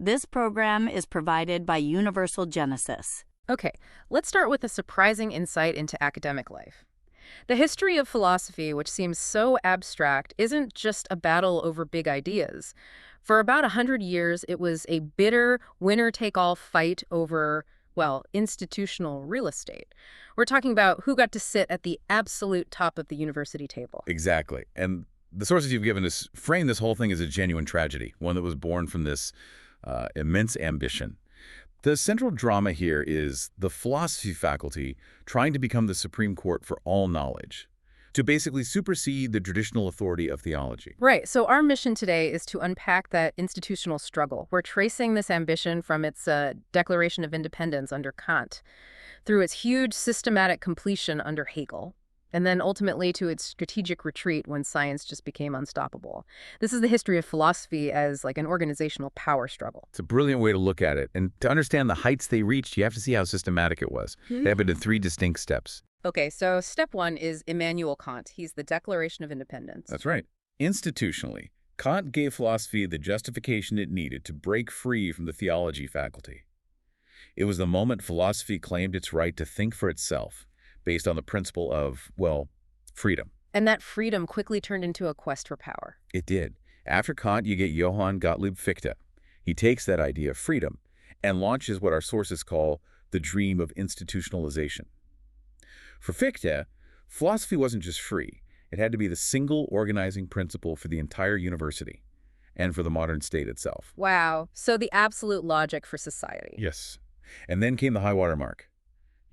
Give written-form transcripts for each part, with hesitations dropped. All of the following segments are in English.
This program is provided by Universal Genesis. Okay, let's start with a surprising insight into academic life. The history of philosophy, which seems so abstract, isn't just a battle over big ideas. For about 100 years, it was a bitter, winner-take-all fight over, well, institutional real estate. We're talking about who got to sit at the absolute top of the university table. Exactly. And the sources you've given us frame this whole thing as a genuine tragedy, one that was born from this immense ambition. The central drama here is the philosophy faculty trying to become the Supreme Court for all knowledge, to basically supersede the traditional authority of theology. Right. So our mission today is to unpack that institutional struggle. We're tracing this ambition from its Declaration of Independence under Kant, through its huge systematic completion under Hegel, and then ultimately to its strategic retreat when science just became unstoppable. This is the history of philosophy as like an organizational power struggle. It's a brilliant way to look at it. And to understand the heights they reached, you have to see how systematic it was. It happened in 3 distinct steps. Okay, so step 1 is Immanuel Kant. He's the Declaration of Independence. That's right. Institutionally, Kant gave philosophy the justification it needed to break free from the theology faculty. It was the moment philosophy claimed its right to think for itself, based on the principle of, well, freedom. And that freedom quickly turned into a quest for power. It did. After Kant, you get Johann Gottlieb Fichte. He takes that idea of freedom and launches what our sources call the dream of institutionalization. For Fichte, philosophy wasn't just free. It had to be the single organizing principle for the entire university and for the modern state itself. Wow. So the absolute logic for society. Yes. And then came the high water mark.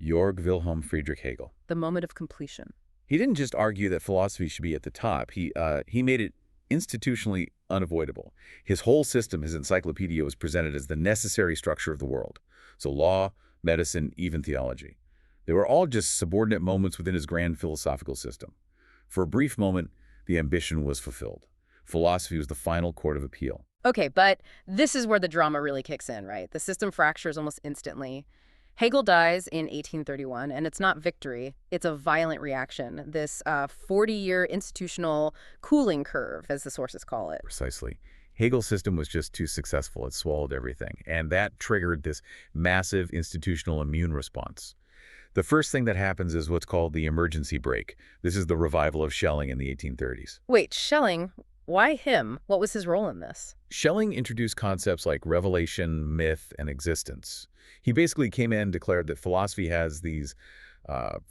Georg Wilhelm Friedrich Hegel. The moment of completion. He didn't just argue that philosophy should be at the top. He made it institutionally unavoidable. His whole system, his encyclopedia, was presented as the necessary structure of the world. So law, medicine, even theology. They were all just subordinate moments within his grand philosophical system. For a brief moment, the ambition was fulfilled. Philosophy was the final court of appeal. Okay, but this is where the drama really kicks in, right? The system fractures almost instantly. Hegel dies in 1831, and it's not victory. It's a violent reaction, this 40-year institutional cooling curve, as the sources call it. Precisely. Hegel's system was just too successful. It swallowed everything, and that triggered this massive institutional immune response. The first thing that happens is what's called the emergency brake. This is the revival of Schelling in the 1830s. Wait, Schelling? Why him? What was his role in this? Schelling introduced concepts like revelation, myth, and existence. He basically came in and declared that philosophy has these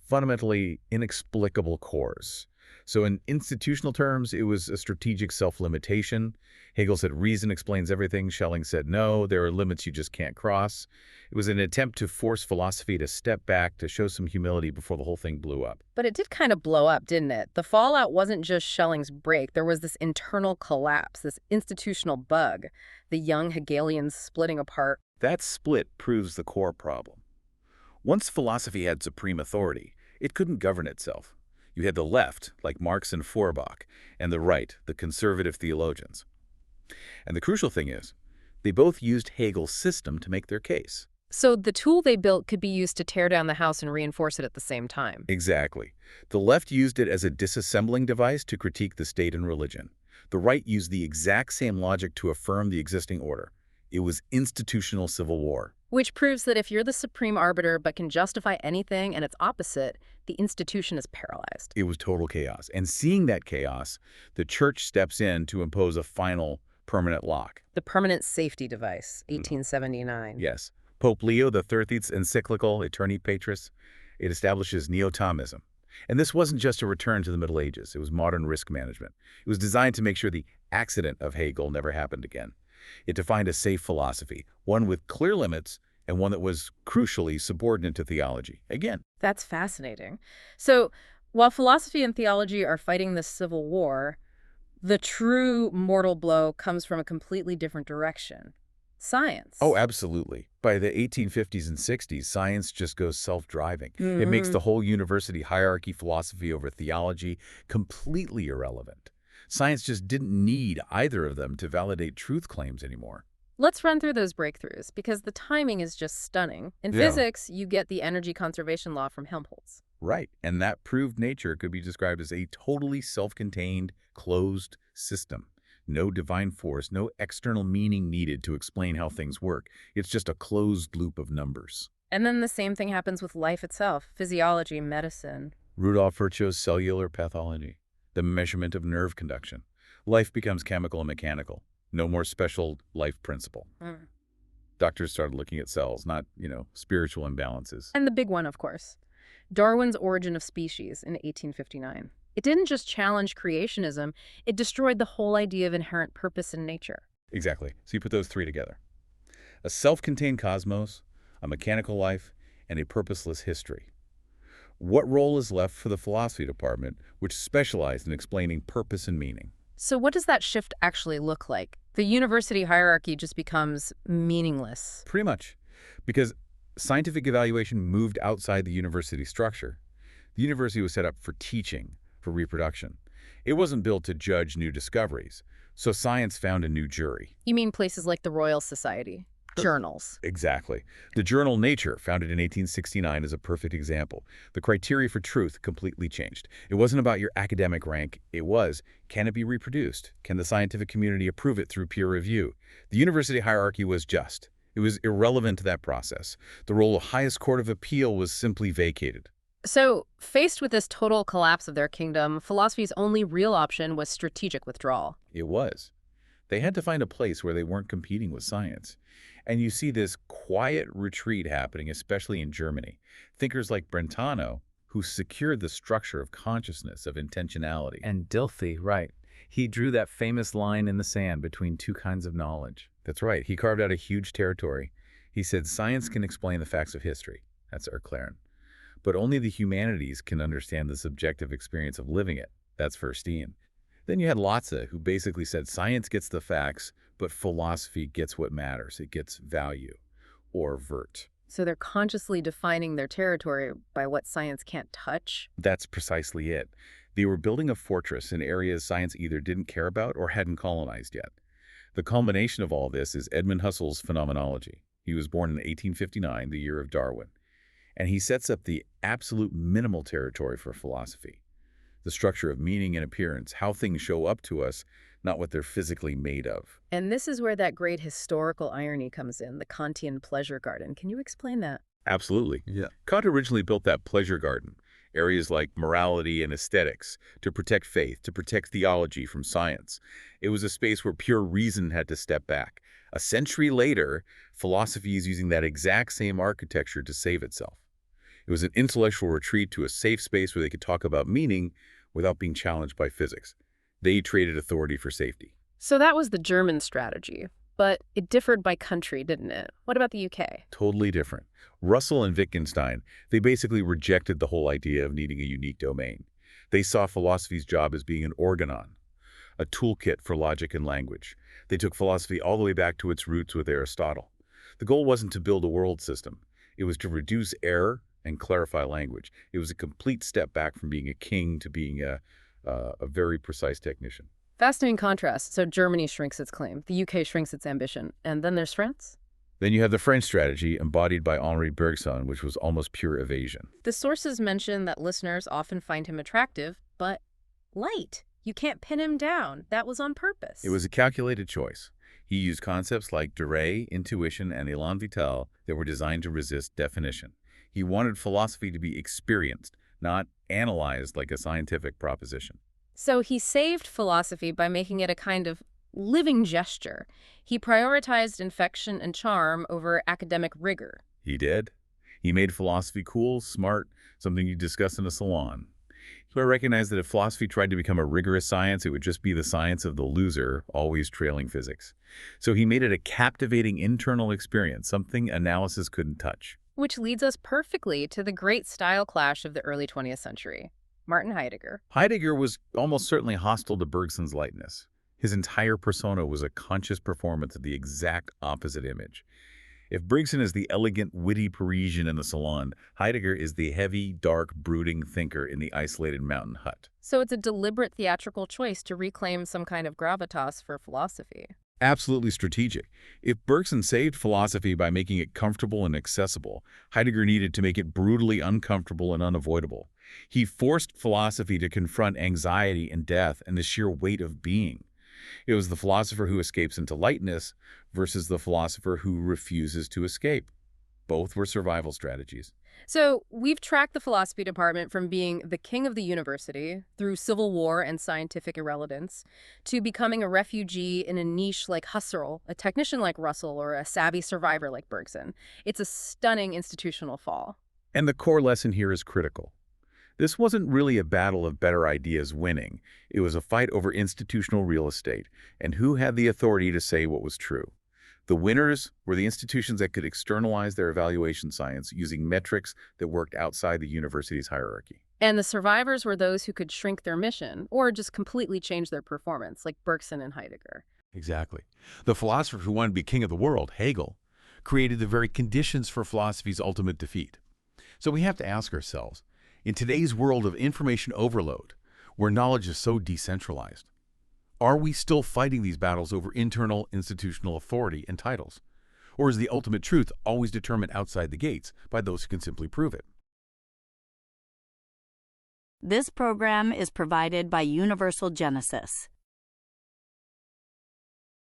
fundamentally inexplicable cores. So in institutional terms, it was a strategic self-limitation. Hegel said reason explains everything. Schelling said no, there are limits you just can't cross. It was an attempt to force philosophy to step back, to show some humility before the whole thing blew up. But it did kind of blow up, didn't it? The fallout wasn't just Schelling's break. There was this internal collapse, this institutional bug, the young Hegelians splitting apart. That split proves the core problem. Once philosophy had supreme authority, it couldn't govern itself. You had the left, like Marx and Feuerbach, and the right, the conservative theologians. And the crucial thing is, they both used Hegel's system to make their case. So the tool they built could be used to tear down the house and reinforce it at the same time. Exactly. The left used it as a disassembling device to critique the state and religion. The right used the exact same logic to affirm the existing order. It was institutional civil war. Which proves that if you're the supreme arbiter but can justify anything and its opposite, the institution is paralyzed. It was total chaos. And seeing that chaos, the church steps in to impose a final permanent lock. The permanent safety device, 1879. Yes. Pope Leo XIII's encyclical Aeterni Patris, it establishes neo-Thomism. And this wasn't just a return to the Middle Ages. It was modern risk management. It was designed to make sure the accident of Hegel never happened again. It defined a safe philosophy, one with clear limits and one that was crucially subordinate to theology. Again. That's fascinating. So while philosophy and theology are fighting this civil war, the true mortal blow comes from a completely different direction. Science. Oh, absolutely. By the 1850s and 60s, science just goes self-driving. It makes the whole university hierarchy, philosophy over theology, completely irrelevant. Science just didn't need either of them to validate truth claims anymore. Let's run through those breakthroughs, because the timing is just stunning. In physics, you get the energy conservation law from Helmholtz. Right, and that proved nature could be described as a totally self-contained, closed system. No divine force, no external meaning needed to explain how things work. It's just a closed loop of numbers. And then the same thing happens with life itself, physiology, medicine. Rudolf Virchow's cellular pathology, the measurement of nerve conduction. Life becomes chemical and mechanical. No more special life principle. Doctors started looking at cells, not, spiritual imbalances. And the big one, of course, Darwin's Origin of Species in 1859. It didn't just challenge creationism, it destroyed the whole idea of inherent purpose in nature. Exactly. So you put those three together. A self-contained cosmos, a mechanical life, and a purposeless history. What role is left for the philosophy department, which specialized in explaining purpose and meaning? So what does that shift actually look like? The university hierarchy just becomes meaningless. Pretty much. Because scientific evaluation moved outside the university structure. The university was set up for teaching, for reproduction. It wasn't built to judge new discoveries. So science found a new jury. You mean places like the Royal Society? Journals. Exactly. The journal Nature, founded in 1869, is a perfect example. The criteria for truth completely changed. It wasn't about your academic rank. It was, can it be reproduced? Can the scientific community approve it through peer review? The university hierarchy was just. It was irrelevant to that process. The role of highest court of appeal was simply vacated. So, faced with this total collapse of their kingdom, philosophy's only real option was strategic withdrawal. It was. They had to find a place where they weren't competing with science. And you see this quiet retreat happening, especially in Germany. Thinkers like Brentano, who secured the structure of consciousness, of intentionality. And Dilthey, right. He drew that famous line in the sand between two kinds of knowledge. That's right. He carved out a huge territory. He said science can explain the facts of history. That's Erklären. But only the humanities can understand the subjective experience of living it. That's Verstehen. Then you had Lotze, who basically said science gets the facts, but philosophy gets what matters. It gets value, or vert. So they're consciously defining their territory by what science can't touch? That's precisely it. They were building a fortress in areas science either didn't care about or hadn't colonized yet. The culmination of all this is Edmund Husserl's Phenomenology. He was born in 1859, the year of Darwin. And he sets up the absolute minimal territory for philosophy. The structure of meaning and appearance, how things show up to us, not what they're physically made of. And this is where that great historical irony comes in, the Kantian pleasure garden. Can you explain that? Absolutely. Yeah. Kant originally built that pleasure garden, areas like morality and aesthetics, to protect faith, to protect theology from science. It was a space where pure reason had to step back. A century later, philosophy is using that exact same architecture to save itself. It was an intellectual retreat to a safe space where they could talk about meaning without being challenged by physics. They traded authority for safety. So that was the German strategy, but it differed by country, didn't it? What about the UK? Totally different. Russell and Wittgenstein, they basically rejected the whole idea of needing a unique domain. They saw philosophy's job as being an organon, a toolkit for logic and language. They took philosophy all the way back to its roots with Aristotle. The goal wasn't to build a world system. It was to reduce error and clarify language. It was a complete step back from being a king to being a very precise technician. Fascinating contrast. So Germany shrinks its claim, the UK shrinks its ambition, and then there's France? Then you have the French strategy embodied by Henri Bergson, which was almost pure evasion. The sources mention that listeners often find him attractive, but light. You can't pin him down. That was on purpose. It was a calculated choice. He used concepts like durée, intuition, and élan vital that were designed to resist definition. He wanted philosophy to be experienced, not analyzed like a scientific proposition. So he saved philosophy by making it a kind of living gesture. He prioritized infection and charm over academic rigor. He did. He made philosophy cool, smart, something you discuss in a salon. So I recognized that if philosophy tried to become a rigorous science, it would just be the science of the loser, always trailing physics. So he made it a captivating internal experience, something analysis couldn't touch. Which leads us perfectly to the great style clash of the early 20th century, Martin Heidegger. Heidegger was almost certainly hostile to Bergson's lightness. His entire persona was a conscious performance of the exact opposite image. If Bergson is the elegant, witty Parisian in the salon, Heidegger is the heavy, dark, brooding thinker in the isolated mountain hut. So it's a deliberate theatrical choice to reclaim some kind of gravitas for philosophy. Absolutely strategic. If Bergson saved philosophy by making it comfortable and accessible, Heidegger needed to make it brutally uncomfortable and unavoidable. He forced philosophy to confront anxiety and death and the sheer weight of being. It was the philosopher who escapes into lightness versus the philosopher who refuses to escape. Both were survival strategies. So we've tracked the philosophy department from being the king of the university through civil war and scientific irrelevance to becoming a refugee in a niche like Husserl, a technician like Russell, or a savvy survivor like Bergson. It's a stunning institutional fall. And the core lesson here is critical. This wasn't really a battle of better ideas winning. It was a fight over institutional real estate and who had the authority to say what was true. The winners were the institutions that could externalize their evaluation science using metrics that worked outside the university's hierarchy. And the survivors were those who could shrink their mission or just completely change their performance, like Bergson and Heidegger. Exactly. The philosopher who wanted to be king of the world, Hegel, created the very conditions for philosophy's ultimate defeat. So we have to ask ourselves, in today's world of information overload, where knowledge is so decentralized, are we still fighting these battles over internal institutional authority and titles? Or is the ultimate truth always determined outside the gates by those who can simply prove it? This program is provided by Universal Genesis.